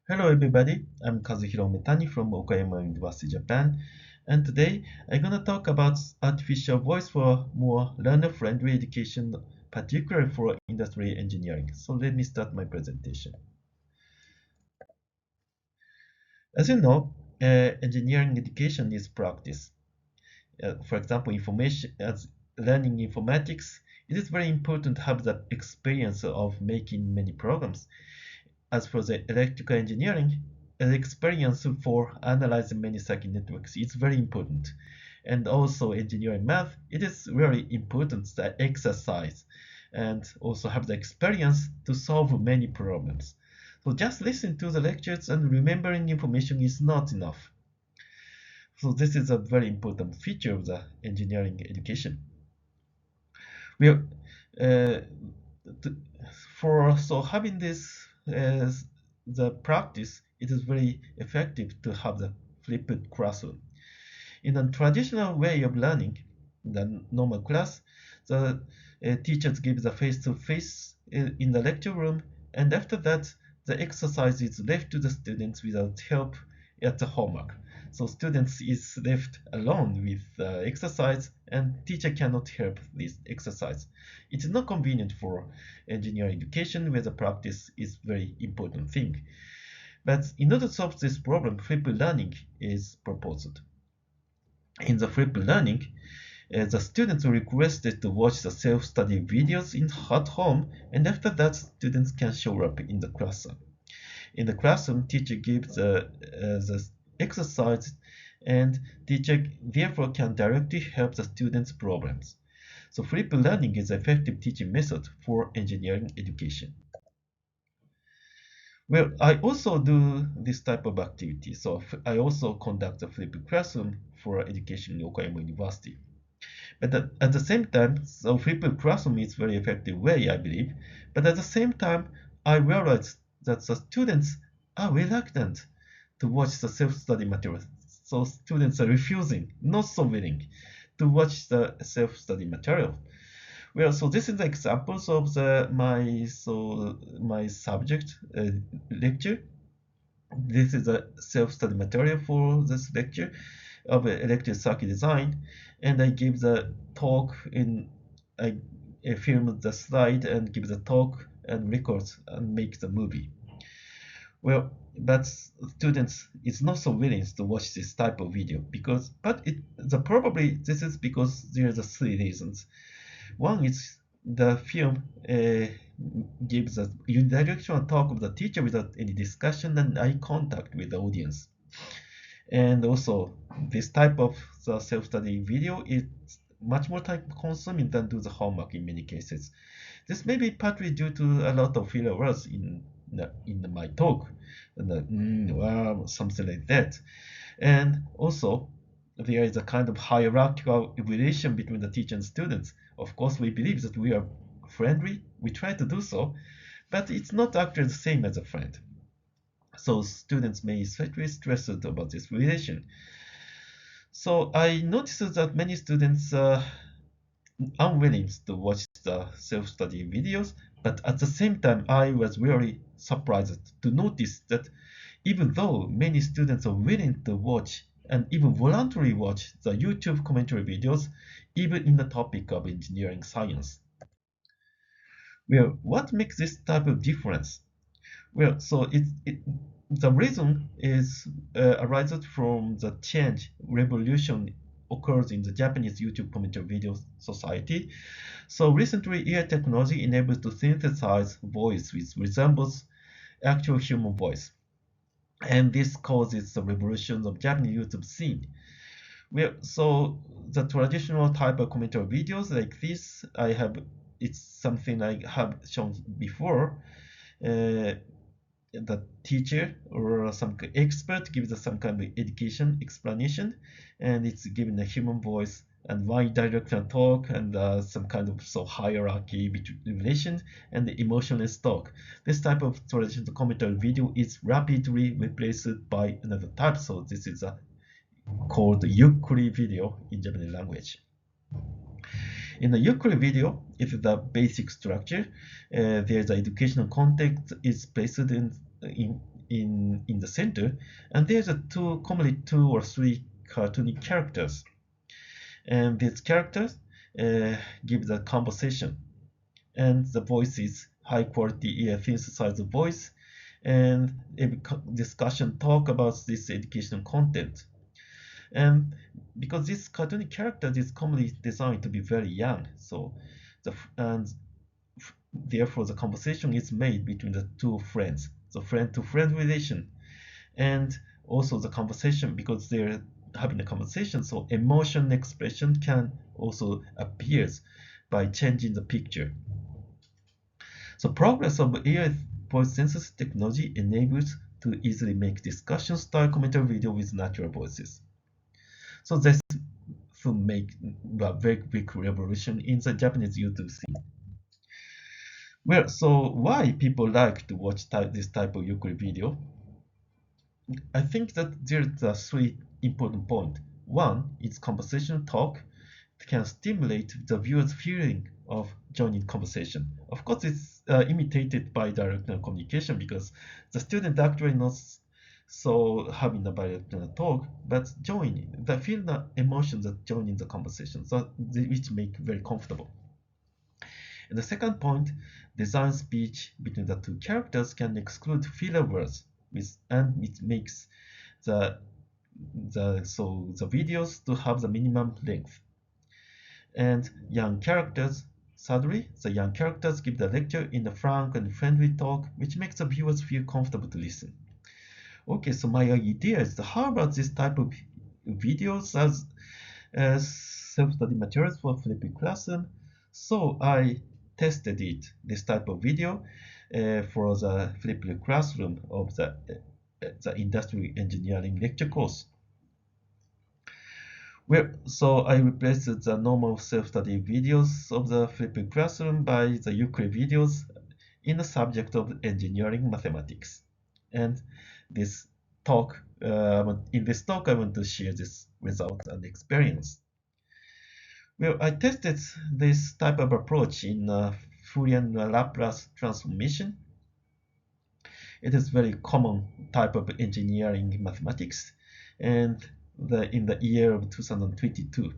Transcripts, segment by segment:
Hello everybody, I'm Kazuhiro Metani from Okayama University, Japan, and today I'm going to talk about artificial voice for more learner-friendly education, particularly for industry engineering. So let me start my presentation. As you know, engineering education is practice. For example, information as learning informatics, it is very important to have the experience of making many programs. As for the electrical engineering, the experience for analyzing many circuit networks is very important. And also engineering math, it is really important to exercise and also have the experience to solve many problems. So just listening to the lectures and remembering information is not enough. So this is a very important feature of the engineering education. Well, uh, so having this as the practice, it is very effective to have the flipped classroom. In a traditional way of learning, the normal class, the teachers give the face-to-face in the lecture room, and after that, the exercise is left to the students without help at the homework. So students is left alone with exercise, and teacher cannot help this exercise. It is not convenient for engineering education where the practice is very important thing. But in order to solve this problem, flipped learning is proposed. In the flipped learning, the students requested to watch the self-study videos at home, and after that, students can show up in the classroom. In the classroom, teacher gives the exercise, and teacher therefore can directly help the students' problems. So flipped learning is an effective teaching method for engineering education. Well, I also do this type of activity. So I also conduct a flipped classroom for education in Okayama University. But at the same time, so flipped classroom is very effective way, I believe. But at the same time, I realized that the students are reluctant to watch the self-study material. So students are refusing, not so willing, to watch the self-study material. Well, so this is the examples of my subject lecture. This is a self-study material for this lecture of electric circuit design, and I give the talk I film the slide and give the talk and record and make the movie. Well, but students is not so willing to watch this type of video because, probably this is because there are three reasons. One is the film gives a unidirectional talk of the teacher without any discussion and eye contact with the audience. And also, this type of the self-study video is much more time consuming than do the homework in many cases. This may be partly due to a lot of filler words in my talk, something like that. And also, there is a kind of hierarchical relation between the teacher and students. Of course, we believe that we are friendly. We try to do so, but it's not actually the same as a friend. So students may be slightly stressed about this relation. So I noticed that many students are unwilling to watch the self-study videos, but at the same time, I was really surprised to notice that even though many students are willing to watch and even voluntarily watch the YouTube commentary videos, even in the topic of engineering science. Well, what makes this type of difference? Well, so the reason is arises from the change, revolution occurs in the Japanese YouTube commentary video society. So recently, AI technology enables to synthesize voice which resembles actual human voice. And this causes the revolution of Japanese YouTube scene. Well, so the traditional type of commentary videos like this, it's something I have shown before. The teacher or some expert gives us some kind of education explanation, and it's given a human voice and one directional talk and some kind of hierarchy between relations and the emotionless talk. This type of traditional commentary video is rapidly replaced by another type. So this is called ICELIE video in Japanese language. In the ICELIE video, it's the basic structure. There's the educational context is placed in the center, and there's commonly 2 or 3 cartoony characters, and these characters give the conversation, and the voice is high quality ear synthesized voice, and a discussion talk about this educational content. And because this cartoony character is commonly designed to be very young, so therefore the conversation is made between the 2 friends, so friend-to-friend relation, and also the conversation, because they're having a conversation, so emotion expression can also appears by changing the picture. So progress of AI voice synthesis technology enables to easily make discussion style commentary video with natural voices. So this will make a very big revolution in the Japanese YouTube scene. Well, so why people like to watch this type of Euclid video? I think that there's 3 important points. One, it's conversational talk. It can stimulate the viewer's feeling of joining conversation. Of course, it's imitated by directional communication because the student actually knows so having a bilateral talk, but feel the emotions that joining the conversation, so which make very comfortable. And the second point, design speech between the 2 characters can exclude filler words, and it makes the videos to have the minimum length. And young characters, thirdly, the young characters give the lecture in a frank and friendly talk, which makes the viewers feel comfortable to listen. Okay, so my idea is how about this type of videos as self-study materials for flipping classroom? So I tested this type of video for the flipping classroom of the industrial engineering lecture course. Well, so I replaced the normal self-study videos of the flipping classroom by the Euclid videos in the subject of engineering mathematics. And in this talk, I want to share this result and experience. Well, I tested this type of approach in Fourier Laplace transformation. It is very common type of engineering mathematics, and in the year of 2022.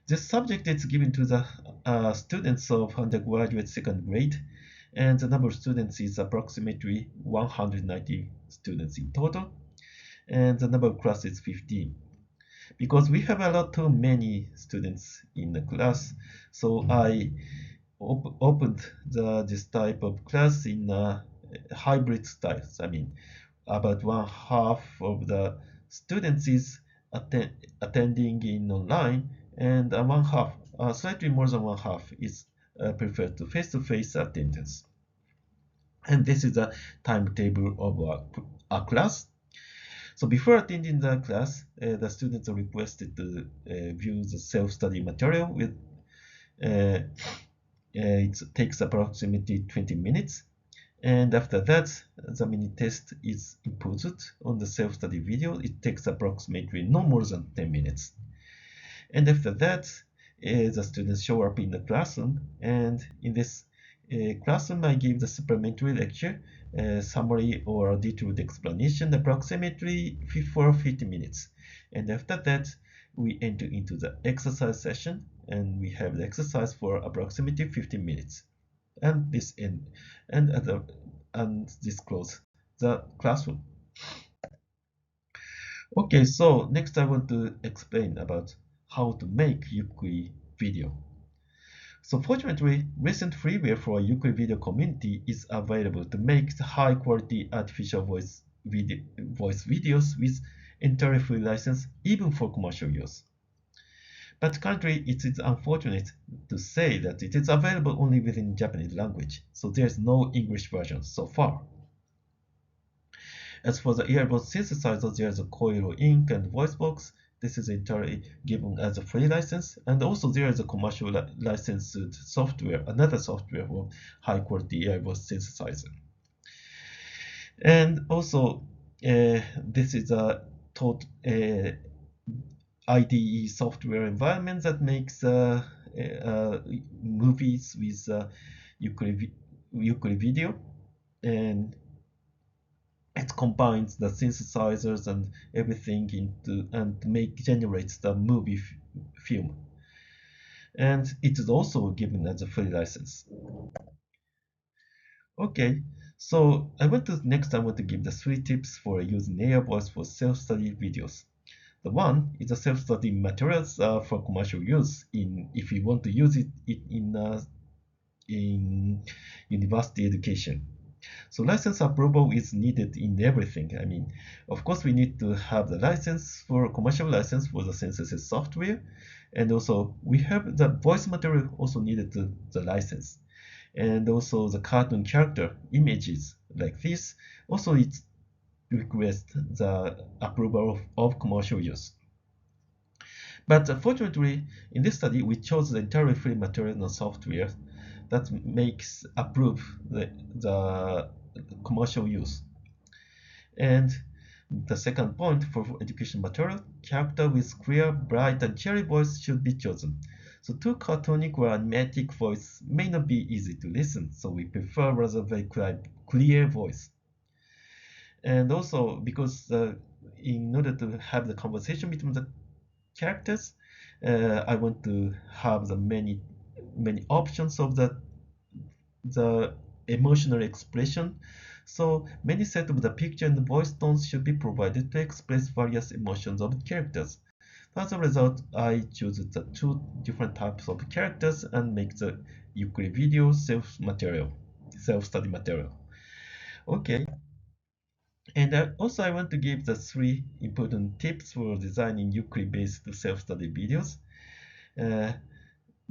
This subject is given to the students of undergraduate second grade, and the number of students is approximately 190 students in total, and the number of classes is 15. Because we have a lot too many students in the class, so I opened this type of class in hybrid styles. I mean, about 1/2 of the students is attending in online, and 1/2, slightly more than 1/2, is preferred to face-to-face attendance. And this is a timetable of our class. So before attending the class, the students are requested to view the self-study material. It takes approximately 20 minutes. And after that, the mini test is inputted on the self-study video. It takes approximately no more than 10 minutes. And after that, the students show up in the classroom. And in this classroom, I give the supplementary lecture, summary or detailed explanation, approximately 50 minutes. And after that, we enter into the exercise session, and we have the exercise for approximately 15 minutes. And this this close the classroom. Okay, so next I want to explain about how to make Euclid video. So fortunately, recent freeware for Euclid video community is available to make the high quality artificial voice videos with entirely free license, even for commercial use. But currently, it is unfortunate to say that it is available only within Japanese language, so there's no English version so far. As for the earbuds synthesizer, there's a coeiroink and voicevox. This is entirely given as a free license, and also there is a commercial licensed software, another software for high quality earbuds synthesizer. And also, this is a IDE software environment that makes movies with Euclid video, and it's combines the synthesizers and everything into and generates the movie film. And it is also given as a free license. Okay, so I want to give the 3 tips for using AI voice for self-study videos. The one is the self-study materials for commercial use if you want to use it in university education. So license approval is needed in everything. I mean, of course, we need to have the commercial license for the synthesis software, and also we have the voice material also needed the license, and also the cartoon character images like this also it request the approval of commercial use. But fortunately, in this study, we chose the entirely free material and software that makes approve the commercial use. And the second point for education material, character with clear, bright, and cheery voice should be chosen. So too cartoonic or animatic voice may not be easy to listen, so we prefer rather very clear voice. And also because in order to have the conversation between the characters, I want to have the many options of the emotional expression. So many set of the picture and the voice tones should be provided to express various emotions of the characters. As a result, I choose the 2 different types of characters and make the ICELIE video self-study material. Okay. And also I want to give the 3 important tips for designing ICELIE-based self-study videos.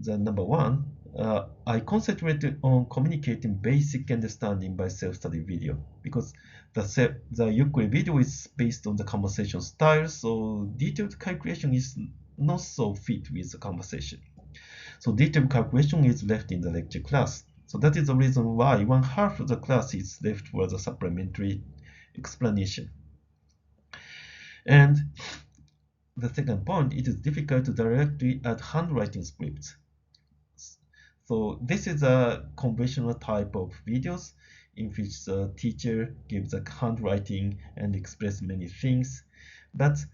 The number 1, I concentrated on communicating basic understanding by self-study video because the ICELIE video is based on the conversation style, so detailed calculation is not so fit with the conversation. So detailed calculation is left in the lecture class. So that is the reason why 1/2 of the class is left for the supplementary explanation. And the second point, it is difficult to directly add handwriting scripts. So this is a conventional type of videos in which the teacher gives a handwriting and express many things. But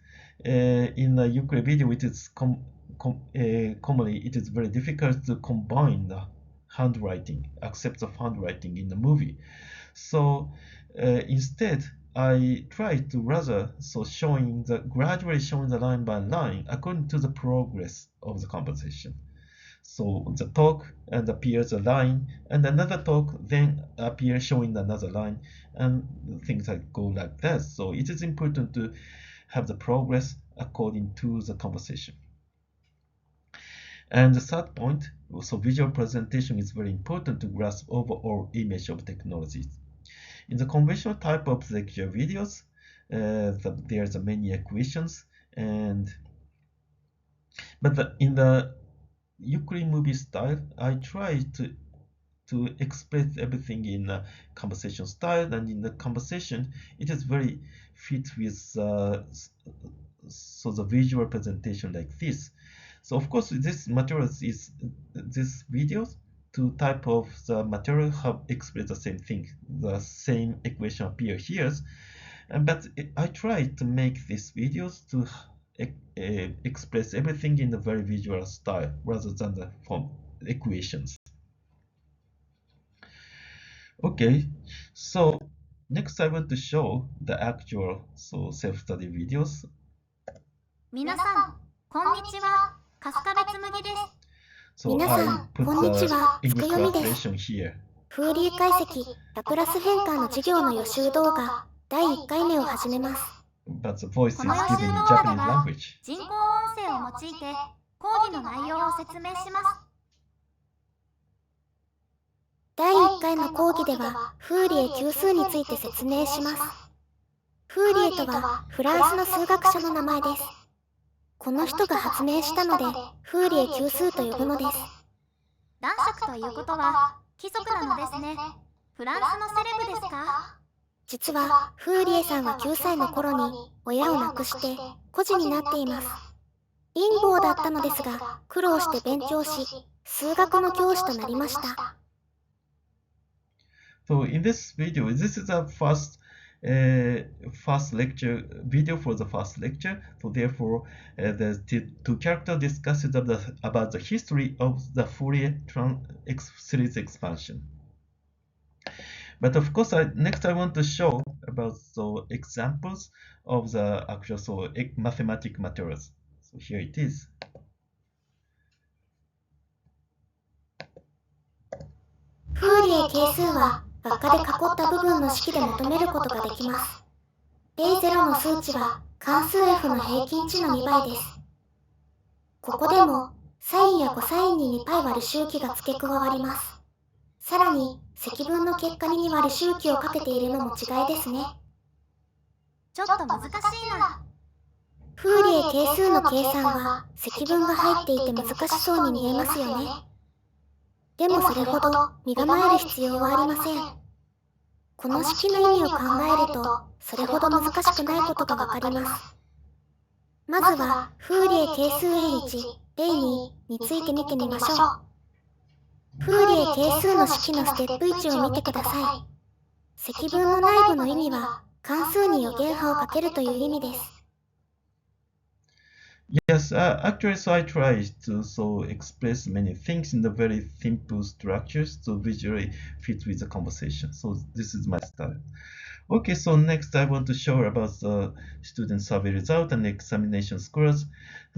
in the ICELIE video, it is commonly it is very difficult to combine the accept of handwriting in the movie. So instead, I try to gradually showing the line by line according to the progress of the conversation. So the talk and appears a line, and another talk then appears showing another line, and things like go like that. So it is important to have the progress according to the conversation. And the third point, so visual presentation is very important to grasp overall image of technologies. In the conventional type of lecture videos, there's many equations, but in the ICELIE movie style, I try to express everything in a conversation style, and in the conversation, it is very fit with so the visual presentation like this. So of course, this videos, 2 type of the material have expressed the same thing. The same equation appear here, but I try to make these videos to express everything in a very visual style rather than the form equations. Okay, so next I want to show the actual self-study videos. 皆さん、こんにちは。春日部つむぎです。So I put the English translation here. フーリエ解析、ラプラス変換の授業の予習動画第1回目を始めます。But the voice is given in Japanese language. 人工音声を用いて講義の内容を説明します。第1回の講義ではフーリエ級数について説明します。フーリエとはフランスの数学者の名前です。この人が発明したのでフーリエ級数と呼ぶのです。男爵ということは貴族なのですね。フランスのセレブですか？実はフーリエさんは9歳の頃に親を亡くして孤児になっています。貧乏だったのですが苦労して勉強し数学の教師となりました。So in this video, this is the first first lecture video for the first lecture. So therefore, the two characters discussed about the history of the Fourier series expansion. But of course, next I want to show about the examples of the actual mathematical materials. So here it is. フーリエ係数は輪っかで囲った部分の式で求めることができます。A0 の数値は関数 f の平均値の2倍です。ここでもサインやコサインに 2π 割る周期が付け加わります。さらに積分の結果に2割る周期をかけているのも違いですね。ちょっと難しいな。フーリエ係数の計算は積分が入っていて難しそうに見えますよね。でもそれほど身構える必要はありません。この式の意味を考えるとそれほど難しくないことがわかります。まずはフーリエ係数 A1、A2 について見てみましょう。フーリエ係数の式のステップ1を見てください。積分の内部の意味は関数に予言波をかけるという意味です。Yes, actually, so I tried to express many things in the very simple structures to visually fit with the conversation. So this is my style. Okay, so next I want to show about the student survey result and examination scores.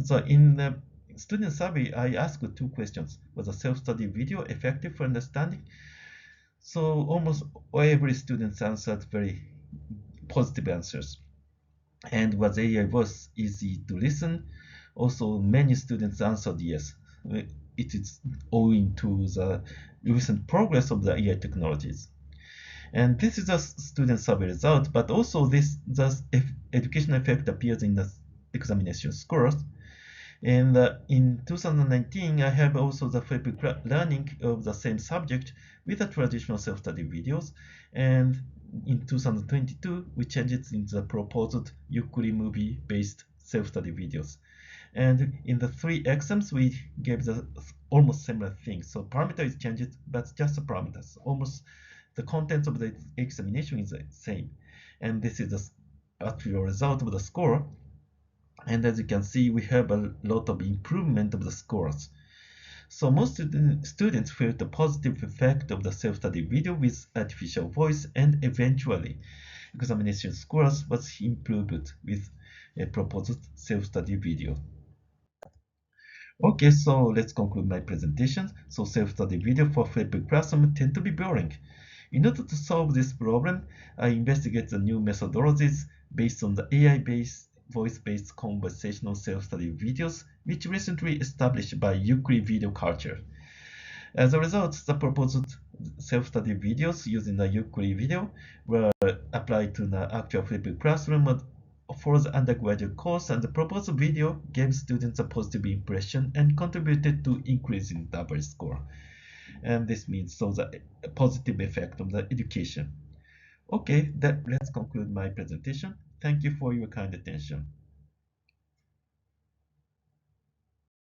So in the student survey, I asked two questions. Was a self-study video effective for understanding? So almost every student answered very positive answers. And was AI voice easy to listen? Also, many students answered yes. It is owing to the recent progress of the AI technologies. And this is a student survey result, but also the educational effect appears in the examination scores. And in 2019, I have also the flip learning of the same subject with the traditional self-study videos. And in 2022, we changed it into the proposed ICELIE movie-based self-study videos. And in the three exams, we gave the almost similar things. So parameter is changed, but just the parameters. Almost the contents of the examination is the same. And this is the actual result of the score. And as you can see, we have a lot of improvement of the scores. So most students felt the positive effect of the self-study video with artificial voice, and eventually examination scores was improved with a proposed self-study video. Okay, so let's conclude my presentation. So self-study video for flipped classroom tend to be boring. In order to solve this problem, I investigate the new methodologies based on the AI-based voice-based conversational self-study videos, which recently established by ICELIE Video Culture. As a result, the proposed self-study videos using the ICELIE video were applied to the actual flipped classroom for the undergraduate course, and the proposed video gave students a positive impression and contributed to increasing the average score. And this means the positive effect of the education. Okay, let's conclude my presentation. Thank you for your kind attention.